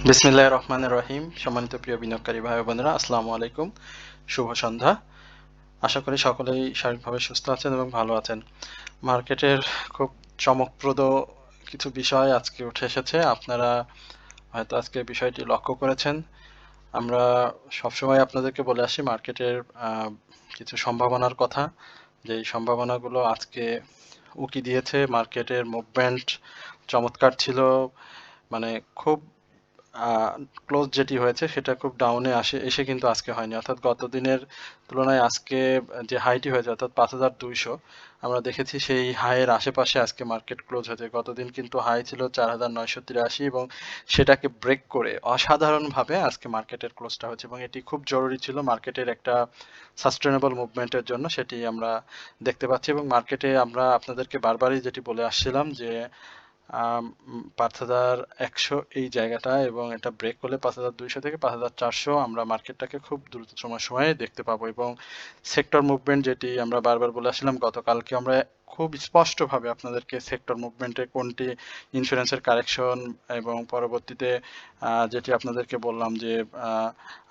বিসমিল্লাহির রহমানির রহিম। সম্মানিত প্রিয় বিনিয়োগকারী ভাই ও বোনেরা, আসসালামু আলাইকুম। শুভ সন্ধ্যা। আশা করি সকলেই শারীরিকভাবে সুস্থ আছেন এবং ভালো আছেন। মার্কেটের খুব চমকপ্রদ কিছু বিষয় আজকে উঠে এসেছে। আপনারা হয়তো আজকে বিষয়টি লক্ষ্য করেছেন। আমরা সবসময় আপনাদেরকে বলে আসি মার্কেটের কিছু সম্ভাবনার কথা, যেই সম্ভাবনাগুলো আজকে উকি দিয়েছে। মার্কেটের মুভমেন্ট চমৎকার ছিল, মানে খুব ক্লোজ যেটি হয়েছে সেটা খুব ডাউনে এসে কিন্তু আজকে হয়নি, অর্থাৎ গত দিনের তুলনায় আজকে যে হাইটি হয়েছে অর্থাৎ 5,200 আমরা দেখেছি সেই হাইয়ের আশেপাশে আজকে মার্কেট ক্লোজ হয়েছে। গতদিন কিন্তু হাই ছিল 4,983 এবং সেটাকে ব্রেক করে অসাধারণভাবে আজকে মার্কেটের ক্লোজটা হয়েছে এবং এটি খুব জরুরি ছিল মার্কেটের একটা সাস্টেনেবল মুভমেন্টের জন্য, সেটি আমরা দেখতে পাচ্ছি। এবং মার্কেটে আমরা আপনাদেরকে বারবারই যেটি বলে আসছিলাম যে 5,100 এই জায়গাটা, এবং এটা ব্রেক করলে 5,200 থেকে 5,400 আমরা মার্কেটটাকে খুব দ্রুততম সময়ে দেখতে পাবো। এবং সেক্টর মুভমেন্ট যেটি আমরা বারবার বলে আসছিলাম, গতকালকে আমরা খুব স্পষ্টভাবে আপনাদেরকে সেক্টর মুভমেন্টে কোনটি ইন্স্যুরেন্সের কারেকশন এবং পরবর্তীতে যেটি আপনাদেরকে বললাম যে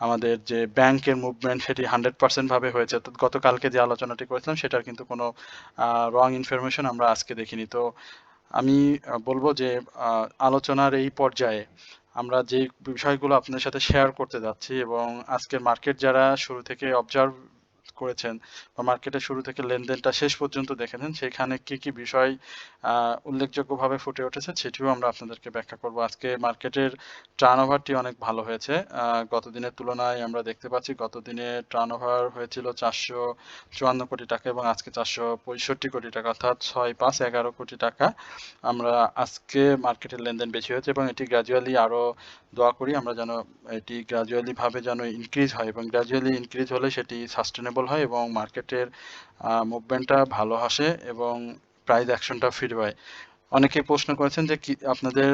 আমাদের যে ব্যাংকের মুভমেন্ট সেটি 100% ভাবে হয়েছে। তো গতকালকে যে আলোচনাটি করেছিলাম সেটার কিন্তু কোনো রং ইনফরমেশন আমরা আজকে দেখিনি। তো আমি বলবো যে আলোচনার এই পর্যায়ে আমরা যে বিষয়গুলো আপনাদের সাথে শেয়ার করতে যাচ্ছি এবং আজকের মার্কেট যারা শুরু থেকে অবজার্ভ করেছেন বা মার্কেটের শুরু থেকে লেনদেনটা শেষ পর্যন্ত দেখেছেন, সেখানে কি কি বিষয় উল্লেখযোগ্যভাবে ফুটে উঠেছে সেটিও আমরা আপনাদেরকে ব্যাখ্যা করব। আজকে মার্কেটের টার্নওভারটি অনেক ভালো হয়েছে। গত দিনের তুলনায় আমরা দেখতে পাচ্ছি গত দিনে টার্নওভার হয়েছিল 454 কোটি টাকা এবং আজকে 465 কোটি টাকা, অর্থাৎ 6-5-11 কোটি টাকা আমরা আজকে মার্কেটের লেনদেন বেশি হয়েছে এবং এটি গ্র্যাজুয়ালি আরো দোয়া করি আমরা যেন এটি গ্র্যাজুয়ালি ভাবে যেন ইনক্রিজ হয় এবং গ্র্যাজুয়ালি ইনক্রিজ হলে সেটি সাস্টেনেবল হয় এবং মার্কেটের মুভমেন্টটা ভালো আসে এবং প্রাইস অ্যাকশনটা ফিরে পায়। অনেকে প্রশ্ন করেছেন যে কি আপনাদের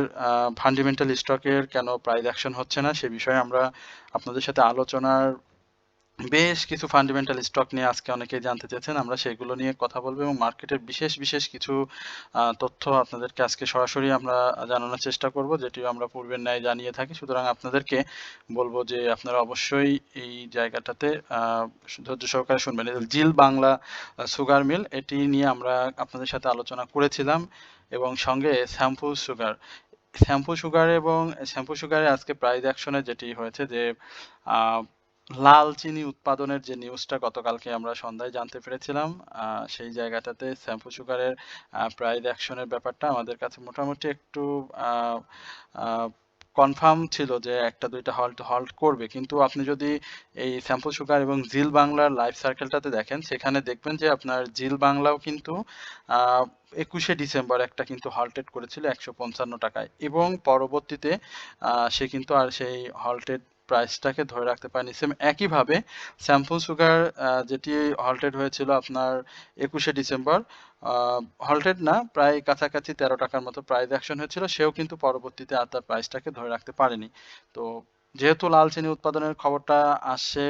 ফান্ডামেন্টাল স্টকের কেন প্রাইস অ্যাকশন হচ্ছে না, সে বিষয়ে আমরা আপনাদের সাথে আলোচনার বেশ কিছু ফান্ডামেন্টাল স্টক নিয়ে আজকে অনেকেই জানতে চেয়েছেন, আমরা সেগুলো নিয়ে কথা বলবো এবং মার্কেটের বিশেষ বিশেষ কিছু তথ্য আপনাদেরকে আজকে সরাসরি আমরা জানানোর চেষ্টা করব, যেটিও আমরা পূর্বের ন্যায় জানিয়ে থাকি। সুতরাং আপনাদেরকে বলবো যে আপনারা অবশ্যই এই জায়গাটাতে ধৈর্য সহকারে শুনবেন। জিল বাংলা সুগার মিল, এটি নিয়ে আমরা আপনাদের সাথে আলোচনা করেছিলাম এবং সঙ্গে শ্যাম্পু সুগারে আজকে প্রাইস অ্যাকশনে যেটি হয়েছে যে আহ, লাল চিনি উৎপাদনের যে নিউজটা গতকালকে আমরা সন্ধ্যায় জানতে পেরেছিলাম, সেই জায়গাটাতে শ্যাম্পু সুগারের প্রাইস অ্যাকশনের ব্যাপারটা আমাদের কাছে মোটামুটি একটু কনফার্ম ছিল যে একটা দুইটা হল্ট হল্ট করবে, কিন্তু আপনি যদি এই শ্যাম্পু সুগার এবং জিল বাংলার লাইফ সার্কেলটাতে দেখেন সেখানে দেখবেন যে আপনার জিল বাংলাও কিন্তু 21শে ডিসেম্বর একটা কিন্তু হল্টেড করেছিল 155 টাকায় এবং পরবর্তীতে সে কিন্তু আর সেই হল্টেড প্রাইসটাকে ধরে রাখতে পারেনি। সেম একইভাবে শ্যাম্পু সুগার যেটি হল্টেড হয়েছিল আপনার 21শে ডিসেম্বর, হল্টেড না, প্রায় কাছাকাছি 13 টাকার মতো প্রাইস অ্যাকশন হয়েছিল, সেও কিন্তু পরবর্তীতে আর তার প্রাইসটাকে ধরে রাখতে পারেনি। তো যেহেতু লাল চিনি উৎপাদনের খবরটা আসছে,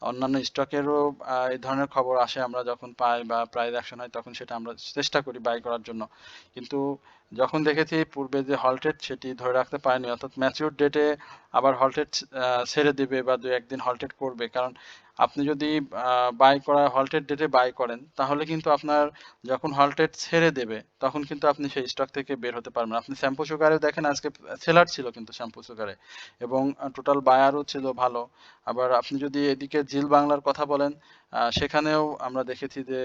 অন্যান্য স্টকেরও এই ধরনের খবর আসে, আমরা যখন পাই বা প্রাইস অ্যাকশন হয় তখন সেটা আমরা চেষ্টা করি বাই করার জন্য। কিন্তু যখন দেখেছি পূর্বে যে হল্টেড সেটি ধরে রাখতে পারেনি, অর্থাৎ ম্যাচিউর ডেটে আবার হল্টেড ছেড়ে দেবে বা দু একদিন হল্টেড করবে, কারণ আপনি যদি বাই করা হল্টেড ডেটে বাই করেন তাহলে কিন্তু আপনার যখন হল্টেড ছেড়ে দেবে তখন কিন্তু আপনি সেই স্টক থেকে বের হতে পারবেন। আপনি শ্যাম্পু সুগারে দেখেন আজকে সেলার ছিল কিন্তু শ্যাম্পু সুগারে এবং টোটাল বায়ারও ছিল ভালো। আবার আপনি যদি এদিকে জিল বাংলার কথা বলেন, সেখানেও আমরা দেখেছি যে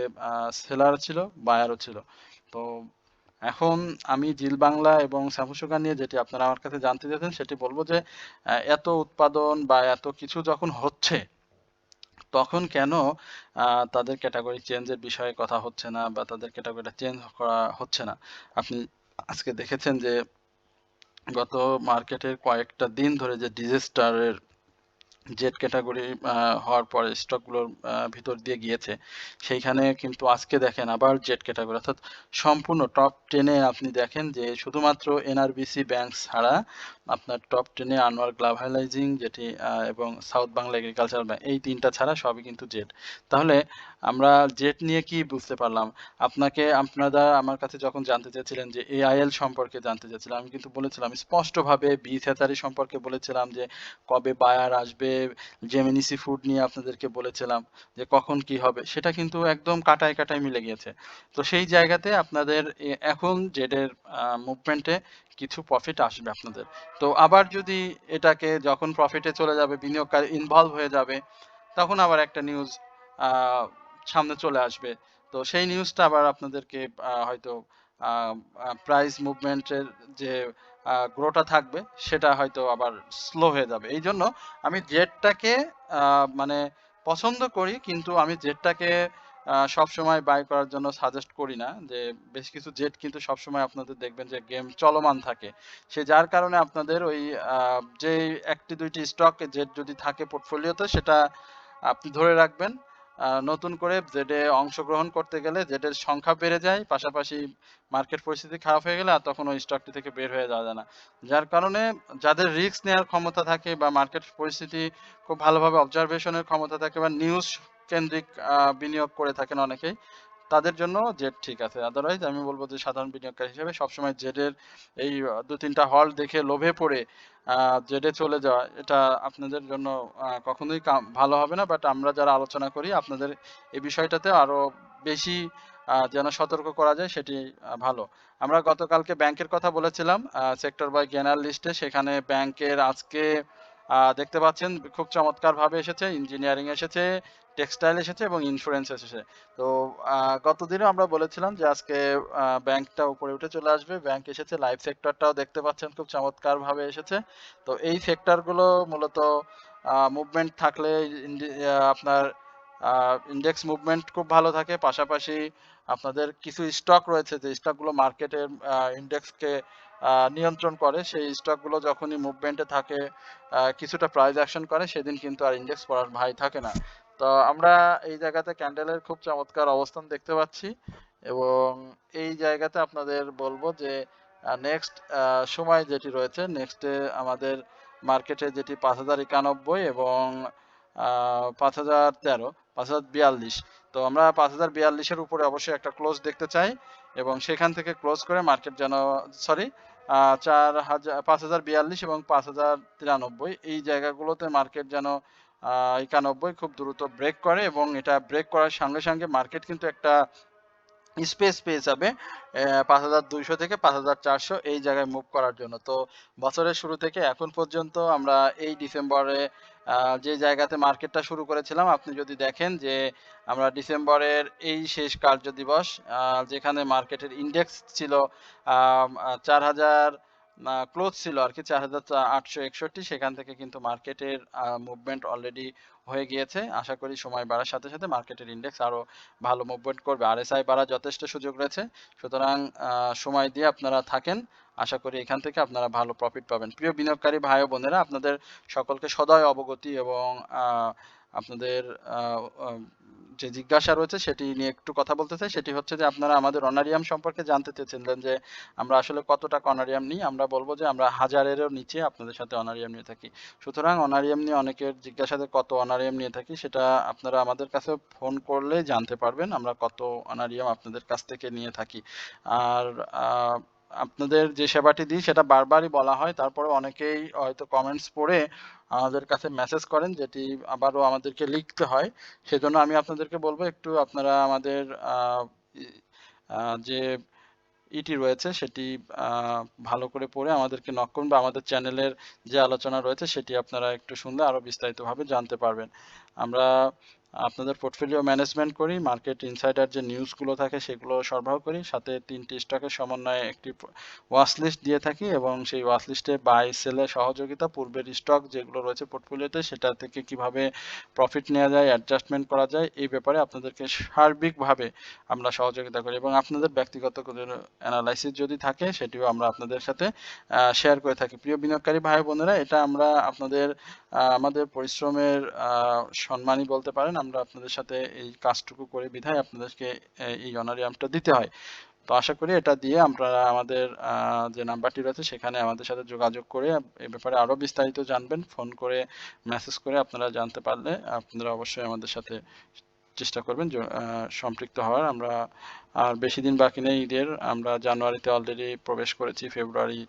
সেলার ছিল, বায়ারও ছিল। তো এখন আমি জিল বাংলা এবং শ্যামু সুগার নিয়ে যেটি আপনারা আমার কাছে জানতে চাইছেন সেটি বলবো যে এত উৎপাদন বা এত কিছু যখন হচ্ছে তখন কেন তাদের ক্যাটাগরি চেঞ্জের বিষয়ে কথা হচ্ছে না বা তাদের ক্যাটাগরিটা চেঞ্জ করা হচ্ছে না। আপনি আজকে দেখেছেন যে গত মার্কেটের কয়েকটা দিন ধরে যে ডিজাস্টারের জেড ক্যাটাগরি হওয়ার পরে স্টকগুলোর ভিতর দিয়ে গিয়েছে, সেইখানে কিন্তু আজকে দেখেন আবার জেড ক্যাটাগরি অর্থাৎ সম্পূর্ণ টপ 10 এ আপনি দেখেন যে শুধুমাত্র এনআরবিসি ব্যাংক ছাড়া আপনার টপ 10 এ আনোয়ার গ্লোবালাইজিং যেটি এবং সাউথ বাংলা এগ্রিকালচারাল ব্যাংক এই ৩ টা ছাড়া সবই কিন্তু জেড। তাহলে আমরা জেড নিয়ে কি বুঝতে পারলাম? আপনারা আমার কাছে যখন জানতে চেয়েছিলেন যে এআইএল সম্পর্কে জানতে চেয়েছিলেন, আমি কিন্তু বলেছিলাম স্পষ্টভাবে বিথ হ্যাচারি সম্পর্কে বলেছিলাম যে কবে বায়ার আসবে, জেমিনি সি ফুড নিয়ে আপনাদেরকে বলেছিলাম যে কখন কি হবে, সেটা কিন্তু একদম কাটায় কাটায় মিলে গিয়েছে। তো সেই জায়গাতে আপনাদের এখন জেডের মুভমেন্টে কিছু প্রফিট আসবে আপনাদের। তো আবার যদি এটাকে যখন প্রফিটে চলে যাবে, বিনিয়োগকারী ইনভলভ হয়ে যাবে, তখন আবার একটা নিউজ সামনে চলে আসবে। তো সেই নিউজটা আবার আপনাদেরকে হয়তো প্রাইস মুভমেন্টের যে গ্রোটা থাকবে সেটা হয়তো আবার স্লো হয়ে যাবে। এই জন্য আমি জেডটাকে মানে পছন্দ করি, কিন্তু আমি জেডটাকে সবসময় বাই করার জন্য সাজেস্ট করি না। যে বেশ কিছু জেড কিন্তু সবসময় আপনাদের দেখবেন যে গেম চলমান থাকে, সে যার কারণে আপনাদের ওই যে একটি দুইটি স্টক জেড যদি থাকে পোর্টফোলিওতে, সেটা আপনি ধরে রাখবেন। নতুন করে জেডে অংশগ্রহণ করতে গেলে জেডের সংখ্যা বেড়ে যায়, পাশাপাশি মার্কেট পরিস্থিতি খারাপ হয়ে গেলে আর তখন ওই স্টকটি থেকে বের হয়ে যাওয়া যায় না। যার কারণে যাদের রিস্ক নেওয়ার ক্ষমতা থাকে বা মার্কেট পরিস্থিতি খুব ভালোভাবে অবজারভেশনের ক্ষমতা থাকে বা নিউজ কেন্দ্রিক বিনিয়োগ করে থাকেন অনেকেই, তাদের জন্য জেড ঠিক আছে। আদারওয়াইজ আমি বলবো যে সাধারণ বিনিয়োগকারী হিসেবে সবসময় জেডের এই দু তিনটা হল দেখে লোভে পড়ে জেডে চলে যাওয়া, এটা আপনাদের জন্য কখনোই ভালো হবে না। বাট আমরা যারা আলোচনা করি আপনাদের এই বিষয়টাতে আরো বেশি যেন সতর্ক করা যায়, সেটি ভালো। আমরা গতকালকে ব্যাংকের কথা বলেছিলাম সেক্টর বাই জ্ঞানার লিস্টে, সেখানে ব্যাংকের আজকে দেখতে পাচ্ছেন খুব চমৎকার ভাবে এসেছে, ইঞ্জিনিয়ারিং এসেছে, টেক্সটাইল এসেছে এবং ইন্স্যুরেন্স এসেছে। তো গতদিনও আমরা বলেছিলাম যে আজকে ব্যাংকটা উপরে উঠে চলে আসবে, ব্যাংক এসেছে, লাইফ সেক্টরটাও দেখতে পাচ্ছেন খুব চমৎকার ভাবে এসেছে। তো এই সেক্টরগুলো মূলত মুভমেন্ট থাকলে আপনার ইন্ডেক্স মুভমেন্ট খুব ভালো থাকে, পাশাপাশি আপনাদের কিছু স্টক রয়েছে যে স্টকগুলো মার্কেটের ইন্ডেক্সকে নিয়ন্ত্রণ করে, সেই স্টকগুলো যখনই মুভমেন্টে থাকে কিছুটা প্রাইস অ্যাকশন করে, সেদিন কিন্তু আর ইন্ডেক্স পড়ার ভাই থাকে না। তো আমরা এই জায়গাতে ক্যান্ডেলের খুব চমৎকার অবস্থান দেখতে পাচ্ছি, এবং এই জায়গাতে আপনাদের বলবো যে নেক্সট সময় যেটি রয়েছে, নেক্সটে আমাদের মার্কেটে যেটি 5091 এবং 5013, 5042, তো আমরা 5042-এর উপরে অবশ্যই একটা ক্লোজ দেখতে চাই, এবং সেখান থেকে ক্লোজ করে মার্কেট যেন সরি 5042 এবং 5093 এই জায়গাগুলোতে মার্কেট যেন 91 খুব দ্রুত ব্রেক করে, এবং এটা ব্রেক করার সঙ্গে সঙ্গে মার্কেট কিন্তু একটা স্পেস পেয়ে যাবে 5200 থেকে 5400 এই জায়গায় মুভ করার জন্য। তো বছরের শুরু থেকে এখন পর্যন্ত আমরা এই ডিসেম্বরে যে জায়গাতে মার্কেটটা শুরু করেছিলাম, আপনি যদি দেখেন যে আমরা ডিসেম্বরের এই শেষ কার্য দিবস যেখানে মার্কেটের ইন্ডেক্স ছিল 4000 ক্লোজ ছিল আর কি 4861, সেখান থেকে কিন্তু মার্কেটের মুভমেন্ট অলরেডি হয়ে গিয়েছে। আশা করি সময় বাড়ার সাথে সাথে মার্কেটের ইন্ডেক্স আরো ভালো মুভমেন্ট করবে, আরএসআই বাড়ার যথেষ্ট সুযোগ রয়েছে। সুতরাং সময় দিয়ে আপনারা থাকেন, আশা করি এখান থেকে আপনারা ভালো প্রফিট পাবেন। প্রিয় বিনিয়োগকারী ভাই ও বোনেরা, আপনাদের সকলকে সদয় অবগতি এবং আপনাদের যে জিজ্ঞাসা রয়েছে সেটি নিয়ে একটু কথা বলতে চাই। সেটি হচ্ছে যে আপনারা আমাদের অনারিয়াম সম্পর্কে জানতে চেয়েছিলেন যে আমরা আসলে কত টাকা অনারিয়াম নিই। আমরা বলবো যে আমরা 1000-এরও নিচে আপনাদের সাথে অনারিয়াম নিয়ে থাকি। সুতরাং অনারিয়াম নিয়ে অনেকের জিজ্ঞাসাতে কত অনারিয়াম নিয়ে থাকি, সেটা আপনারা আমাদের কাছে ফোন করলে জানতে পারবেন আমরা কত অনারিয়াম আপনাদের কাছ থেকে নিয়ে থাকি। আর আপনাদের যে সেবাটি দিই সেটা বারবারই বলা হয়, তারপরে অনেকেই হয়তো কমেন্টস পড়ে আমাদের কাছে মেসেজ করেন, যেটি আবারও আমাদেরকে লিখতে হয়। সেজন্য আমি আপনাদেরকে বলবো একটু আপনারা আমাদের যে ইটি রয়েছে সেটি ভালো করে পড়ে আমাদেরকে নক করুন, বা আমাদের চ্যানেলের যে আলোচনা রয়েছে সেটি আপনারা একটু শুনলে আরো বিস্তারিতভাবে জানতে পারবেন। আমরা আপনাদের পোর্টফোলিও ম্যানেজমেন্ট করি, মার্কেট ইনসাইডার যে নিউজগুলো থাকে সেগুলো সরবরাহ করি, সাথে 3টি স্টকের সমন্বয়ে একটি ওয়াচ লিস্ট দিয়ে থাকি এবং সেই ওয়াচ লিস্টে বাই সেলের সহযোগিতা, পূর্বের স্টক যেগুলো রয়েছে পোর্টফোলিওতে সেটা থেকে কিভাবে প্রফিট নেওয়া যায়, অ্যাডজাস্টমেন্ট করা যায়, এই ব্যাপারে আপনাদেরকে সার্বিকভাবে আমরা সহযোগিতা করি এবং আপনাদের ব্যক্তিগত অ্যানালাইসিস যদি থাকে সেটিও আমরা আপনাদের সাথে শেয়ার করে থাকি। প্রিয় বিনিয়োগকারী ভাই বোনেরা, এটা আমরা আপনাদের আমাদের পরিশ্রমের সম্মানই বলতে পারেন। আমরা আপনাদের সাথে এই কাজটুকু করে বিধায় আপনাদেরকে এই অনারিয়ামটা দিতে হয়। তো আশা করি এটা দিয়ে আপনারা আমাদের যে নাম্বারটি রয়েছে সেখানে আমাদের সাথে যোগাযোগ করে এই ব্যাপারে আরো বিস্তারিত জানবেন। ফোন করে, মেসেজ করে আপনারা জানতে পারলে আপনারা অবশ্যই আমাদের সাথে চেষ্টা করবেন সম্পৃক্ত হওয়ার। আমরা আর বেশি দিন বাকি নেই ঈদের। আমরা জানুয়ারিতে অলরেডি প্রবেশ করেছি, ফেব্রুয়ারি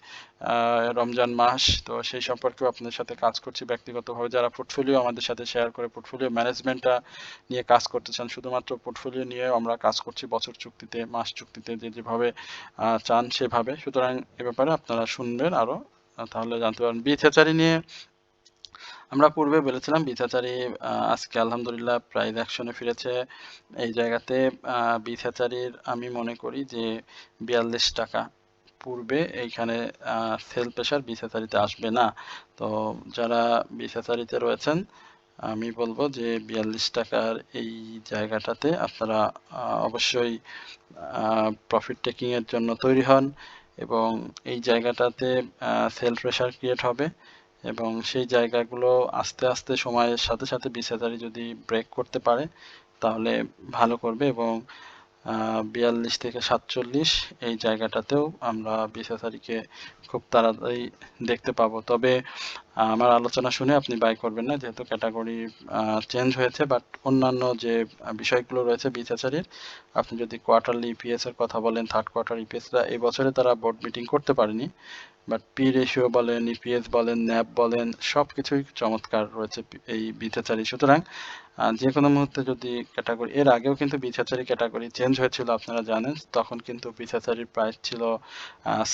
রমজান মাস, তো সেই সম্পর্কেও আপনাদের সাথে কাজ করছি ব্যক্তিগতভাবে। যারা পোর্টফোলিও আমাদের সাথে শেয়ার করে পোর্টফোলিও ম্যানেজমেন্টটা নিয়ে কাজ করতে চান, শুধুমাত্র পোর্টফোলিও নিয়ে আমরা কাজ করছি, বছর চুক্তিতে, মাস চুক্তিতে, যেভাবে চান সেভাবে। সুতরাং এ ব্যাপারে আপনারা শুনবেন আরো, তাহলে জানতে পারবেন। বিথেচারি নিয়ে আমরা পূর্বে বলেছিলাম, বিথেচারি আজকে আলহামদুলিল্লাহ প্রাইস অ্যাকশনে ফিরেছে। এই জায়গাতে বিথেচারির আমি মনে করি যে 42 টাকা পূর্বে এইখানে সেল প্রেশার বিথেচারিতে আসবে না। তো যারা বিথেচারিতে রয়েছেন আমি বলবো যে 42 টাকার এই জায়গাটাতে আপনারা অবশ্যই প্রফিট টেকিং এর জন্য তৈরি হন এবং এই জায়গাটাতে সেল প্রেশার ক্রিয়েট হবে এবং সেই জায়গাগুলো আস্তে আস্তে সময়ের সাথে সাথে 20,000 যদি ব্রেক করতে পারে তাহলে ভালো করবে এবং 42 থেকে 47 এই জায়গাটাতেও আমরা 20,000-কে খুব তাড়াতাড়ি দেখতে পাবো। তবে আমার আলোচনা শুনে আপনি বাই করবেন না, যেহেতু ক্যাটাগরি চেঞ্জ হয়েছে, বাট অন্যান্য যে বিষয়গুলো রয়েছে 20,000-এর, আপনি যদি কোয়ার্টারলি ইপিএস এর কথা বলেন, থার্ড কোয়ার্টার ইপিএসটা এই বছরে তারা বোর্ড মিটিং করতে পারেনি, বাট পি রেশিও বলেন, ইপিএস বলেন, ন্যাপ বলেন, সব কিছুই চমৎকার রয়েছে এই বিথেচারি। সুতরাং যে কোনো মুহূর্তে যদি ক্যাটাগরি, এর আগেও কিন্তু বিথেচারি ক্যাটাগরি চেঞ্জ হয়েছিল আপনারা জানেন, তখন কিন্তু বিথেচারির প্রাইস ছিল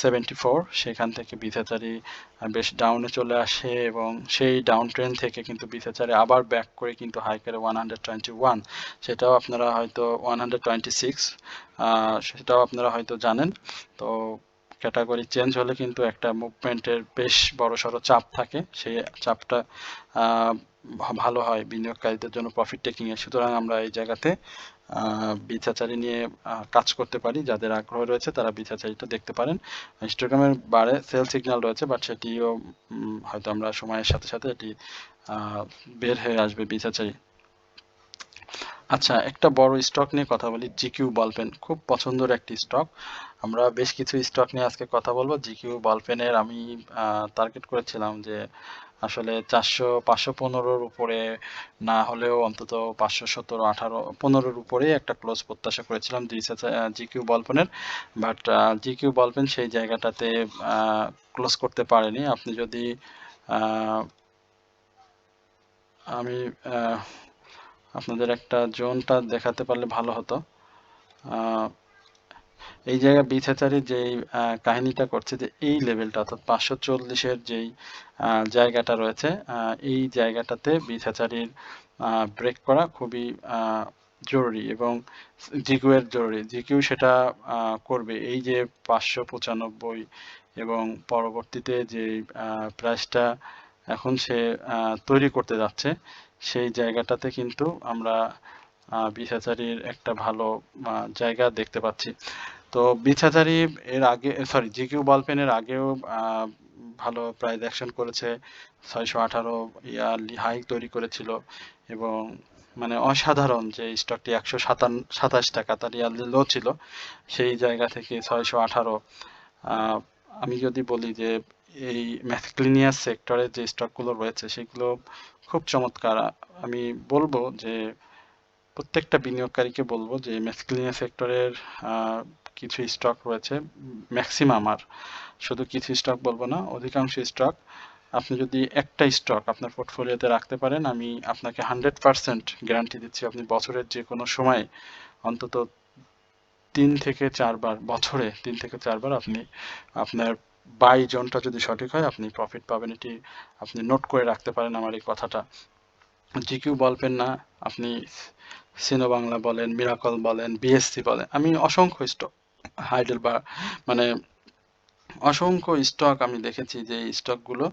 74, সেখান থেকে বিথেচারি বেশ ডাউনে চলে আসে এবং সেই ডাউন ট্রেন্ড থেকে কিন্তু বিথেচারি আবার ব্যাক করে কিন্তু হাই করে 121, সেটাও আপনারা হয়তো 126, সেটাও আপনারা হয়তো জানেন। তো ক্যাটাগরি চেঞ্জ হলে কিন্তু একটা মুভমেন্টের বেশ বড়সড় চাপ থাকে, সেই চাপটা ভালো হয় বিনিয়োগকারীদের জন্য প্রফিট টেকিং এ। সুতরাং আমরা এই জায়গাতে বিছাচারি নিয়ে কাজ করতে পারি। যাদের আগ্রহ রয়েছে তারা বিছাচারিটা দেখতে পারেন। হিস্টোগ্রামের বারে সেল সিগন্যাল রয়েছে, বাট সেটিও হয়তো আমরা সময়ের সাথে সাথে এটি বের হয়ে আসবে বিছাচারি। আচ্ছা, একটা বড় স্টক নিয়ে কথা বলি, জিকিউ বলপেন। খুব পছন্দের একটি স্টক। আমরা বেশ কিছু স্টক নিয়ে আজকে কথা বলবো। জিকিউ বলপেনের আমি টার্গেট করেছিলাম যে আসলে 515-র উপরে না হলেও অন্তত 517, 18, 15-র উপরেই একটা ক্লোজ প্রত্যাশা করেছিলাম জিকিউ বলপেনের, বাট জিকিউ বলপেন সেই জায়গাটাতে ক্লোজ করতে পারেনি। আপনি যদি আমি আপনাদের একটা জোনটা দেখাতে পারলে ভালো হতো। এই জায়গায় বিথেচারি যেই কাহিনীটা করছে যে এই লেভেলটা অর্থাৎ 540-এর যেই জায়গাটা রয়েছে, এই জায়গাটাতে বিথেচারির ব্রেক করা খুবই জরুরি এবং জিকিউয়ের জরুরি। জিকিউ সেটা করবে। এই যে 595 এবং পরবর্তীতে যে প্রাইসটা এখন সে তৈরি করতে যাচ্ছে, সেই জায়গাটাতে কিন্তু আমরা বিথেচারির একটা ভালো জায়গা দেখতে পাচ্ছি। তো বিছাচারি এর আগে, সরি, জিকিউ বলপেনের আগেও ভালো প্রাইস অ্যাকশন করেছে, 618 ইয়ারলি হাই তৈরি করেছিল এবং মানে অসাধারণ যে স্টকটি 127 টাকা তার ইয়ারলি লো ছিল, সেই জায়গা থেকে 618। আমি যদি বলি যে এই ম্যাসক্লিনিয়াস সেক্টরের যে স্টকগুলো রয়েছে সেগুলো খুব চমৎকার। আমি বলবো যে প্রত্যেকটা বিনিয়োগকারীকে বলবো যে ম্যাসক্লিনিয়াস সেক্টরের কিছু স্টক রয়েছে, ম্যাক্সিমাম, আর শুধু কিছু স্টক বলবো না, অধিকাংশ স্টক আপনি যদি একটা স্টক আপনার পোর্টফোলিওতে রাখতে পারেন, আমি আপনাকে 100% গ্যারান্টি দিচ্ছি আপনি বছরের যে কোনো সময় অন্তত 3 থেকে 4 বার, বছরে 3 থেকে 4 বার আপনি আপনার বাই জোনটা যদি সঠিক হয় আপনি প্রফিট পাবেন। এটি আপনি নোট করে রাখতে পারেন আমার এই কথাটা। জিকিউ বলবেন না, আপনি সিনো বাংলা বলেন, মিরাকল বলেন, বিএসসি বলেন। আমি অসংখ্য স্টক হাইডেল বা মানে অসংখ্য স্টক আমি দেখেছি যে এই স্টকগুলো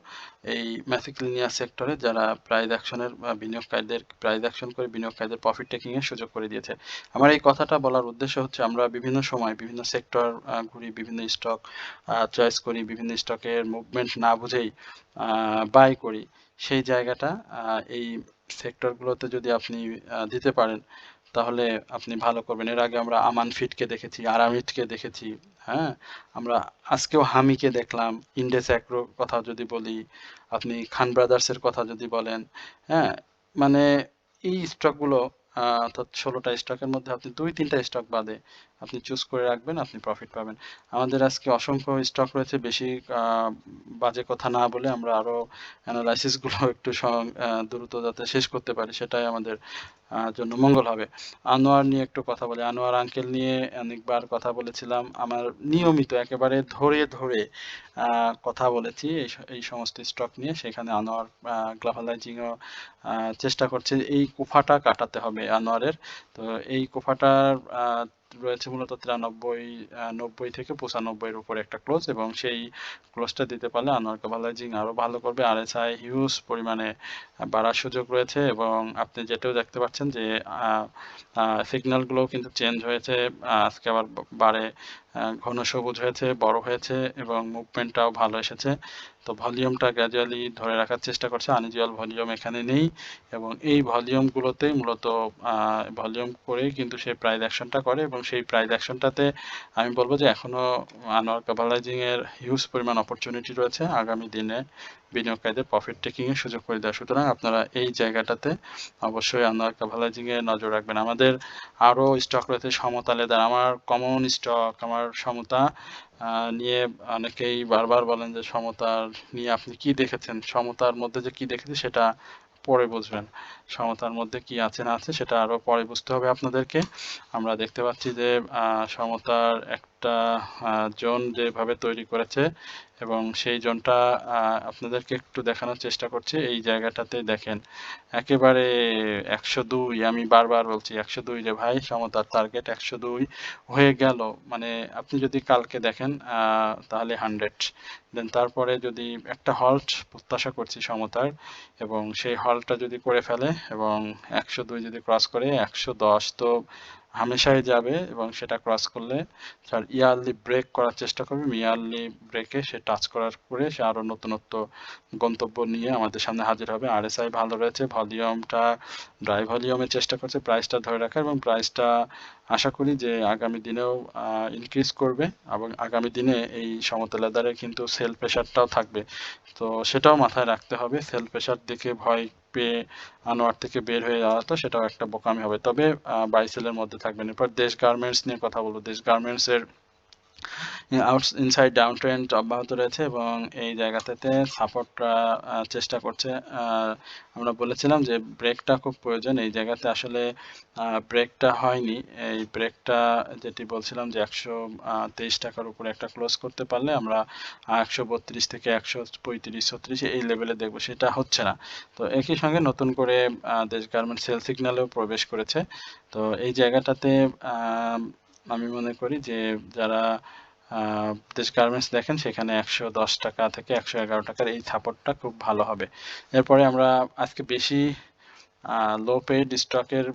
এই ম্যাসিকুলিনিয়াস সেক্টরে যারা প্রাইস অ্যাকশনের বিনিয়োগকারীদের প্রাইস অ্যাকশন করে বিনিয়োগকারীদের প্রফিট টেকিং এর সুযোগ করে দিয়েছে। আমার এই কথাটা বলার উদ্দেশ্য হচ্ছে আমরা বিভিন্ন সময় বিভিন্ন সেক্টর ঘুরি, বিভিন্ন স্টক চয়েস করি, বিভিন্ন স্টকের মুভমেন্ট না বুঝেই বাই করি। সেই জায়গাটা এই সেক্টরগুলোতে যদি আপনি দিতে পারেন তাহলে আপনি ভালো করবেন। এর আগে আমরা আমান ফিডকে দেখেছি, আরামিডকে দেখেছি, হ্যাঁ? আমরা আজকেও হামিকে দেখলাম, ইন্ডেস অ্যাগ্রোর কথা যদি বলি, আপনি খান ব্রাদার্সের কথা যদি বলেন, হ্যাঁ? মানে এই স্টকগুলো অর্থাৎ ১৬টা স্টকের মধ্যে আপনি ২-৩টা স্টক বাদে আপনি চুজ করে রাখবেন, আপনি প্রফিট পাবেন। আমাদের আজকে অসংখ্য স্টক রয়েছে, বেশি আ বাজে কথা না বলে আমরা আরো এনালাইসিস গুলো একটু দ্রুত যাতে শেষ করতে পারি সেটাই আমাদের জন্য মঙ্গল হবে। আনোয়ার নিয়ে একটু কথা বলি। আনোয়ার আঙ্কেল নিয়ে অনেকবার কথা বলেছিলাম। আমার নিয়মিত একেবারে ধরে, ধরে কথা বলেছি এই সমস্ত স্টক নিয়ে। সেখানে আনোয়ার গ্লোবালাইজিংও চেষ্টা করছে। এই কুফাটা কাটাতে হবে আনোয়ারের। তো এই কুফাটার রয়েছে মূলত ৯৩ ৯০ থেকে ৯৫ এর উপরে একটা ক্লোজ এবং সেই ক্লোজটা দিতে পারলে আনোয়ার গ্লোবালাইজিং আরো ভালো করবে। আরএসআই হিউজ পরিমাণে বাড়ার সুযোগ রয়েছে এবং আপনি যেটাও দেখতে পাচ্ছেন যে সিগন্যালগুলোও কিন্তু চেঞ্জ হয়েছে। আজকে আবার বাড়ে, ঘন সবুজ হয়েছে, বড় হয়েছে এবং মুভমেন্টটাও ভালো এসেছে। তো ভলিউমটা গ্র্যাজুয়ালি ধরে রাখার চেষ্টা করছে। আনইউজুয়াল ভলিউম এখানে নেই এবং এই ভলিউমগুলোতেই মূলত ভলিউম করেই কিন্তু সে প্রাইস অ্যাকশনটা করে এবং সেই প্রাইস অ্যাকশনটাতে আমি বলব যে এখনো আনোয়ার গ্লোবালাইজিং এর হিউজ পরিমাণ অপরচুনিটি রয়েছে আগামী দিনে বিনিয়োগকারীদের প্রফিট টেকিং এর সুযোগ করে দেওয়া। সুতরাং আপনারা এই জায়গাটাতে অবশ্যই আনোয়ার গ্লোবালাইজিং এ নজর রাখবেন। আমাদের আরো স্টক রয়েছে সমতা লেদার। আমার কমন স্টক, আমার সমতা নিয়ে অনেকেই বারবার বলেন যে সমতার নিয়ে আপনি কি দেখেছেন? সমতার মধ্যে যে কি দেখেছি সেটা পরে বুঝবেন। সমতার মধ্যে কি আছে না আছে সেটা আরো পরে বুঝতে হবে আপনাদেরকে। আমরা দেখতে পাচ্ছি যে সমতার একটা জোন যেভাবে তৈরি করেছে এবং সেই জোনটা আপনাদেরকে একটু দেখানোর চেষ্টা করছি। এই জায়গাটাতে দেখেন একেবারে ১০২, আমি বারবার বলছি ১০২ রে ভাই, সমতার টার্গেট ১০২ হয়ে গেল। মানে আপনি যদি কালকে দেখেন তাহলে 100, দেন তারপরে যদি একটা হল্ট প্রত্যাশা করছি সমতার এবং সেই হল্টটা যদি করে ফেলে এবং ১০২ যদি ক্রস করে ১১০ তো হামেশাই যাবে এবং সেটা ক্রস করলে স্যার ইয়ারলি ব্রেক করার চেষ্টা করবে। ইয়ারলি ব্রেকে সে টাচ করার পরে সে আরো নতুনত্ব গন্তব্য নিয়ে আমাদের সামনে হাজির হবে। আরএসআই ভালো রয়েছে, ভলিউমটা ড্রাই ভলিউমের চেষ্টা করছে প্রাইসটা ধরে রাখার এবং প্রাইসটা আশা করি যে আগামী দিনেও ইনক্রিজ করবে এবং আগামী দিনে এই সমতল লেদারে কিন্তু সেল প্রেশারটাও থাকবে। তো সেটাও মাথায় রাখতে হবে। সেল প্রেশার দেখে ভয় পেয়ে আনোয়ার থেকে বের হয়ে যাওয়াটা সেটাও একটা বোকামি হবে। তবে বাই সেলের মধ্যে থাকবেন। এরপর দেশ গার্মেন্টস নিয়ে কথা বলবো। দেশ গার্মেন্টস এর ইনসাইড ডাউন ট্রেন্ড অব্যাহত রয়েছে এবং এই জায়গাটাতে সাপোর্ট চেষ্টা করছে। আমরা বলেছিলাম যে ব্রেকটা খুব প্রয়োজন। এই জায়গাতে আসলে ব্রেকটা হয়নি। এই ব্রেকটা যেটি বলছিলাম যে ১২৩ টাকার উপরে একটা ক্লোজ করতে পারলে আমরা ১৩২ থেকে ১৩৫-৩৬ এই লেভেলে দেখবো, সেটা হচ্ছে না। তো একই সঙ্গে নতুন করে দেশ গার্মেন্টস সেল সিগন্যালেও প্রবেশ করেছে। তো এই জায়গাটাতে আমি মনে করি যে যারা দেশ গার্মেন্টস দেখেন সেখানে ১১০ টাকা থেকে ১১১ টাকার এই সাপোর্টটা খুব ভালো হবে। এরপরে আমরা আজকে বেশি লো পেইড স্টকের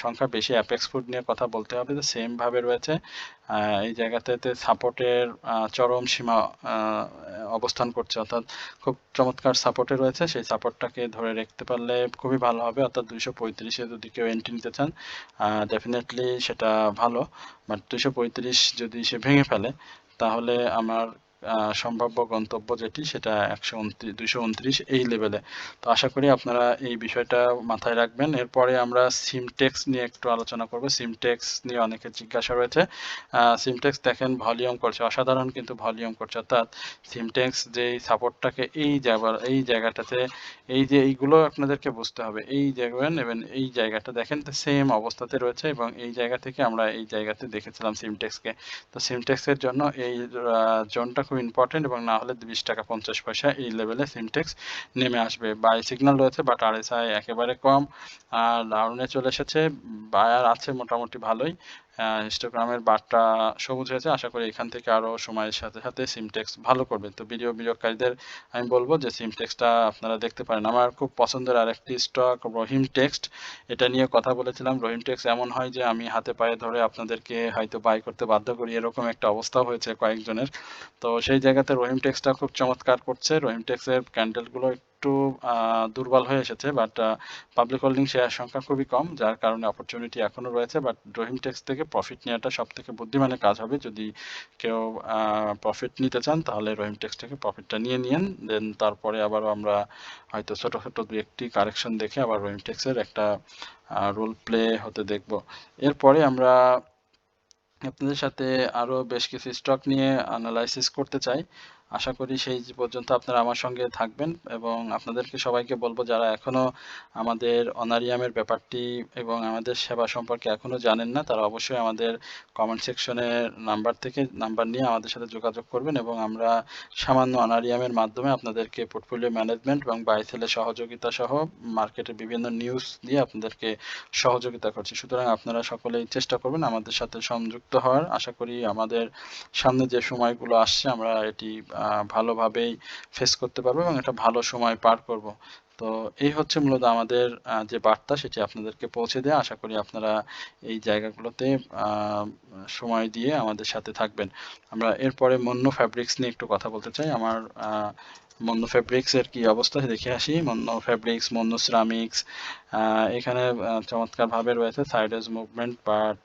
সংখ্যা বেশি। অ্যাপেক্স ফুড নিয়ে কথা বলতে হবে যে সেম ভাবে রয়েছে। এই জায়গাটাতে সাপোর্টের চরম সীমা অবস্থান করছে, অর্থাৎ খুব চমৎকার সাপোর্টে রয়েছে। সেই সাপোর্টটাকে ধরে রাখতে পারলে খুবই ভালো হবে, অর্থাৎ ২৩৫-এ যদি কেউ এন্ট্রি নিতে চান ডেফিনেটলি সেটা ভালো। বাট ২৩৫ যদি সে ভেঙে ফেলে তাহলে আমার সম্ভাব্য গন্তব্য যেটি সেটা ২২৯ এই লেভেলে। তো আশা করি আপনারা এই বিষয়টা মাথায় রাখবেন। এরপরে আমরা সিমটেক্স নিয়ে একটু আলোচনা করব। সিমটেক্স নিয়ে অনেকের জিজ্ঞাসা রয়েছে। সিমটেক্স দেখেন ভলিউম করছে, অসাধারণ কিন্তু ভলিউম করছে, অর্থাৎ সিমটেক্স যেই সাপোর্টটাকে এই জায়গাটাতে এই যে এইগুলো আপনাদেরকে বুঝতে হবে। এই জায়গায় এবং এই জায়গাটা দেখেন তো সেম অবস্থাতে রয়েছে এবং এই জায়গা থেকে আমরা এই জায়গাতে দেখেছিলাম সিমটেক্সকে। তো সিমটেক্সের জন্য এই জোনটা খুব ইম্পর্টেন্ট, এবং না হলে 20 টাকা 50 পয়সা এই লেভেলে সিমটেক্স নেমে আসবে। বাই সিগন্যাল রয়েছে, বাট আরএসআই একেবারে কম, আর ডাউনে চলে এসেছে, বায়ার আছে মোটামুটি ভালোই। হিস্টোগ্রামের বারটা সবুজ হয়েছে, আশা করি এখান থেকে আরও সময়ের সাথে সাথে সিমটেক্স ভালো করবে। তো ভিডিও বিনিয়োগকারীদের আমি বলবো যে সিমটেক্সটা আপনারা দেখতে পারেন। আমার খুব পছন্দের আরেকটি স্টক রহিম টেক্সট, এটা নিয়ে কথা বলেছিলাম। রহিম টেক্সট এমন হয় যে আমি হাতে পায়ে ধরে আপনাদেরকে হয়তো বাই করতে বাধ্য করি, এরকম একটা অবস্থা হয়েছে কয়েকজনের। তো সেই জায়গাতে রহিম টেক্সটটা খুব চমৎকার করছে। রহিম টেক্সের ক্যান্ডেলগুলো একটু দুর্বল হয়ে এসেছে, বাট পাবলিক হোল্ডিং শেয়ার সংখ্যা খুবই কম, যার কারণে অপরচুনিটি এখনও রয়েছে। বাট রহিম টেক্স থেকে প্রফিট নেওয়াটা সব থেকে বুদ্ধিমানের কাজ হবে। যদি কেউ প্রফিট নিতে চান তাহলে রহিম টেক্স থেকে প্রফিটটা নিয়ে নিন, দেন তারপরে আবারও আমরা হয়তো ছোট ছোট দু একটি কারেকশন দেখে আবার রহিম টেক্সের একটা রোল প্লে হতে দেখব। এরপরে আমরা আপনাদের সাথে আরও বেশ কিছু স্টক নিয়ে অ্যানালাইসিস করতে চাই। আশা করি সেই পর্যন্ত আপনারা আমার সঙ্গে থাকবেন, এবং আপনাদেরকে সবাইকে বলবো যারা এখনও আমাদের অনারিয়ামের ব্যাপারটি এবং আমাদের সেবা সম্পর্কে এখনও জানেন না, তারা অবশ্যই আমাদের কমেন্ট সেকশনের নাম্বার নিয়ে আমাদের সাথে যোগাযোগ করবেন, এবং আমরা সামান্য অনারিয়ামের মাধ্যমে আপনাদেরকে পোর্টফোলিও ম্যানেজমেন্ট এবং বাই সেলের সহযোগিতা সহ মার্কেটের বিভিন্ন নিউজ দিয়ে আপনাদেরকে সহযোগিতা করছি। সুতরাং আপনারা সকলেই চেষ্টা করবেন আমাদের সাথে সংযুক্ত হওয়ার। আশা করি আমাদের সামনে যে সময়গুলো আসছে আমরা এটি ভালোভাবেই ফেস করতে পারবো এবং একটা ভালো সময় পার করব। তো এই হচ্ছে মূলত আমাদের যে বার্তা, সেটি আপনাদেরকে পৌঁছে দেয়া। আশা করি আপনারা এই জায়গাগুলোতে সময় দিয়ে আমাদের সাথে থাকবেন। আমরা এরপরে মন্য ফ্যাব্রিক্স নিয়ে একটু কথা বলতে চাই। আমার মন্য ফ্যাব্রিক্স এর কি অবস্থা দেখে আসি। মন্য ফ্যাব্রিক্স, মন্য সিরামিক্স, এখানে চমৎকারভাবে রয়েছে সাইডওয়েজ মুভমেন্ট, বাট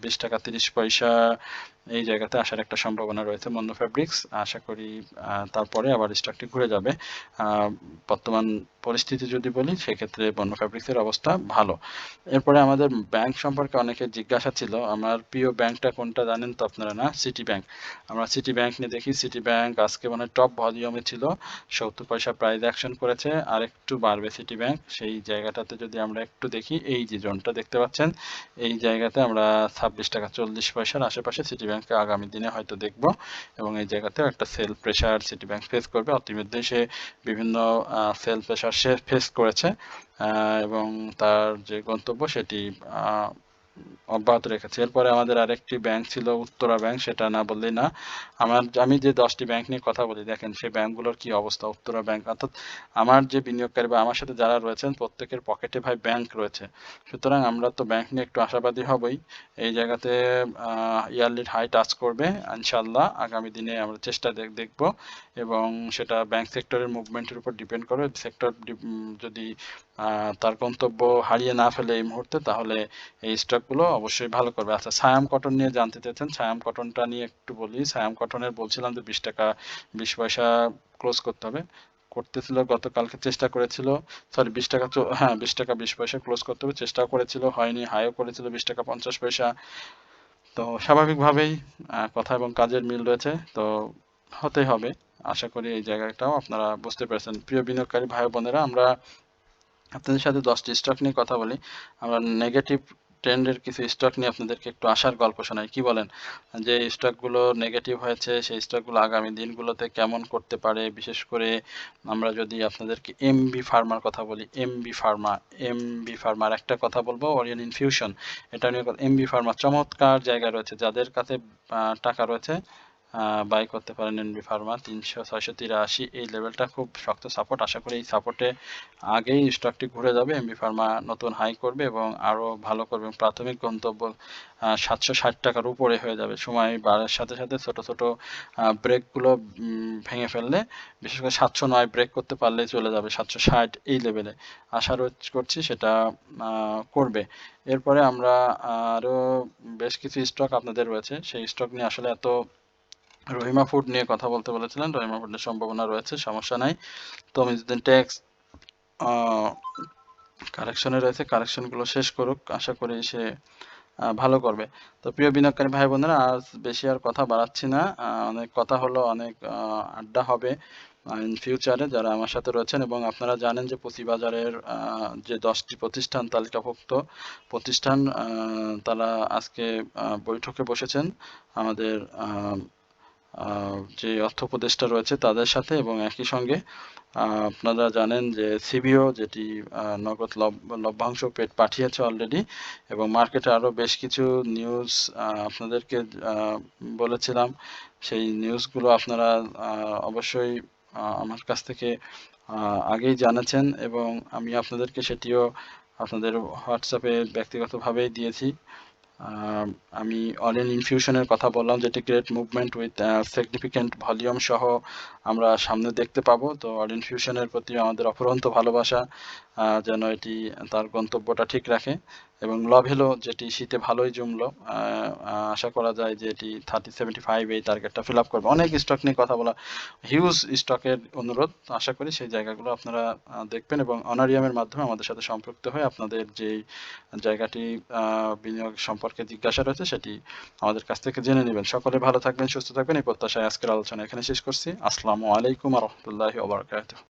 20 টাকা 30 পয়সা এই জায়গাতে আসার একটা সম্ভাবনা রয়েছে মন্য ফ্যাব্রিক্স। আশা করি তারপরে আবার স্টকটি ঘুরে যাবে। বর্তমান পরিস্থিতি যদি বলি সেক্ষেত্রে মন্য ফ্যাব্রিক্সের অবস্থা ভালো। এরপরে আমাদের ব্যাংক সম্পর্কে অনেকের জিজ্ঞাসা ছিল। আমার প্রিয় ব্যাংকটা কোনটা জানেন তো আপনারা? না, সিটি ব্যাংক। আমরা সিটি ব্যাংক নিয়ে দেখি। সিটি ব্যাংক আজকে মানে টপ ভলিউমে ছিল, 70 পয়সা প্রাইস অ্যাকশন করেছে, আর একটু বাড়বে সিটি ব্যাংক। সেই জায়গাটাতে যদি আমরা একটু দেখি, এই যে জোনটা দেখতে পাচ্ছেন, এই জায়গাতে আমরা 26 টাকা 40 পয়সার আশেপাশে সিটি ব্যাংককে আগামী দিনে হয়তো দেখব, এবং এই জায়গাতেও একটা sell pressure Citi bank face করবে। ইতিমধ্যে সে বিভিন্ন সেল প্রেশার সে ফেস করেছে, এবং তার যে গন্তব্য সেটি অব্যাহত রেখেছে। এরপরে আমাদের আরেকটি ব্যাংক ছিল উত্তরা ব্যাংক, সেটা না বললেই না। আমি যে 10টি ব্যাংক নিয়ে কথা বলি, দেখেন সেই ব্যাংকগুলোর কি অবস্থা। উত্তরা ব্যাংক, অর্থাৎ আমার যে বিনিয়োগকারী বা আমার সাথে যারা রয়েছেন প্রত্যেকের পকেটে ভাই ব্যাংক রয়েছে। সুতরাং আমরা তো ব্যাংক নিয়ে একটু আশাবাদী হবই। এই জায়গাতে ইয়ারলি হাই টাচ করবে ইনশাল্লাহ। আগামী দিনে আমরা চেষ্টা দেখব, এবং সেটা ব্যাংক সেক্টরের মুভমেন্টের উপর ডিপেন্ড করে। সেক্টর যদি তার গন্তব্য হারিয়ে না ফেলে এই মুহূর্তে, তাহলে এই স্টকগুলো অবশ্যই ভালো করবে। আচ্ছা, সায়াম কটন নিয়ে জানতে চাইছেন, সায়াম কটনটা নিয়ে একটু বলি। সায়াম কটনের বলছিলাম যে 20 টাকা 20 পয়সা ক্লোজ করতে হবে, করতেছিল গতকালকে, চেষ্টা করেছিল, সরি 20 টাকা, হ্যাঁ 20 টাকা 20 পয়সা ক্লোজ করতে হবে, চেষ্টা করেছিল, হয়নি। হাইও করেছিল 20 টাকা 50 পয়সা। তো স্বাভাবিকভাবেই কথা এবং কাজের মিল রয়েছে, তো হতেই হবে। আশা করি এই জায়গাটাও আপনারা বুঝতে পেরেছেন। প্রিয় বিনিয়োগকারী ভাই বোনেরা, আমরা আপনাদের সাথে 10টি স্টক নিয়ে কথা বলি। আমরা নেগেটিভ ট্রেন্ডের কিছু স্টক নিয়ে আপনাদেরকে একটু আশার গল্প শোনাই, কি বলেন? যে স্টকগুলো নেগেটিভ হয়েছে সেই স্টকগুলো আগামী দিনগুলোতে কেমন করতে পারে। বিশেষ করে আমরা যদি আপনাদেরকে এমবি ফার্মার কথা বলি, এমবি ফার্মার একটা কথা বলবো, ওরিয়ন ইনফিউশন, এটা নিয়ে এমবি ফার্মা চমৎকার জায়গায় রয়েছে। যাদের কাছে টাকা রয়েছে বাই করতে পারেন এমবি ফার্মা। 300-683 এই লেভেলটা খুব শক্ত সাপোর্ট। আশা করি এই সাপোর্টে আগেই স্টকটি ঘুরে যাবে, এমবি ফার্মা নতুন হাই করবে এবং আরও ভালো করবে। প্রাথমিক গন্তব্য 760 টাকার উপরে হয়ে যাবে। সময় বাড়ার সাথে সাথে ছোট ছোট ব্রেকগুলো ভেঙে ফেললে, বিশেষ করে 709 ব্রেক করতে পারলেই চলে যাবে 760 এই লেভেলে। আশা করছি সেটা করবে। এরপরে আমরা আরও বেশ কিছু স্টক আপনাদের রয়েছে, সেই স্টক নিয়ে আসলে এত রহিমা ফুড নিয়ে কথা বলতে বলেছিলেন, রহিমা ফুডের সম্ভাবনা রয়েছে, সমস্যা নাই। তমিজুদ্দিন ট্যাক্স কারেকশনে রয়েছে, কারেকশনগুলো শেষ করুক, আশা করি সে ভালো করবে। তো প্রিয় বিনিয়োগকারী ভাই বোনেরা, আজ বেশি আর কথা বাড়াচ্ছি না। অনেক কথা হলো, অনেক আড্ডা হবে ইন ফিউচারে যারা আমার সাথে রয়েছেন। এবং আপনারা জানেন যে পুঁজিবাজারের যে 10টি প্রতিষ্ঠান তালিকাভুক্ত প্রতিষ্ঠান, তারা আজকে বৈঠকে বসেছেন। আমাদের যে অর্থ উপদেষ্টা রয়েছে তাদের সাথে, এবং একই সঙ্গে আপনারা জানেন যে সিবিও যেটি নগদ লভ্যাংশ পাঠিয়েছে অলরেডি, এবং মার্কেটে আরও বেশ কিছু নিউজ আপনাদেরকে বলেছিলাম। সেই নিউজগুলো আপনারা অবশ্যই আমার কাছ থেকে আগেই জানেছেন, এবং আমি আপনাদেরকে সেটিও আপনাদের হোয়াটসঅ্যাপে ব্যক্তিগতভাবেই দিয়েছি। আমি অল ইন ইনফিউশনের কথা বললাম, যেটি great movement with significant volume সহ আমরা সামনে দেখতে পাবো। তো অল ইনফিউশনের প্রতি আমাদের অফুরন্ত ভালোবাসা, যেন এটি তার গন্তব্যটা ঠিক রাখে। এবং লভেলো যেটি শীতে ভালোই জমলো, আশা করা যায় যে এটি 3075 এই টার্গেটটা ফিল আপ করবে। অনেক স্টক নিয়ে কথা বলা, হিউজ স্টকের অনুরোধ, আশা করি সেই জায়গাগুলো আপনারা দেখবেন, এবং অনারিয়ামের মাধ্যমে আমাদের সাথে সম্পৃক্ত হয়ে আপনাদের যেই জায়গাটি বিনিয়োগ সম্পর্কে জিজ্ঞাসা রয়েছে সেটি আমাদের কাছ থেকে জেনে নেবেন। সকলে ভালো থাকবেন, সুস্থ থাকবেন, এই প্রত্যাশায় আজকের আলোচনা এখানে শেষ করছি। আসসালামু আলাইকুম ওয়া রাহমাতুল্লাহি ওয়া বারাকাতুহু।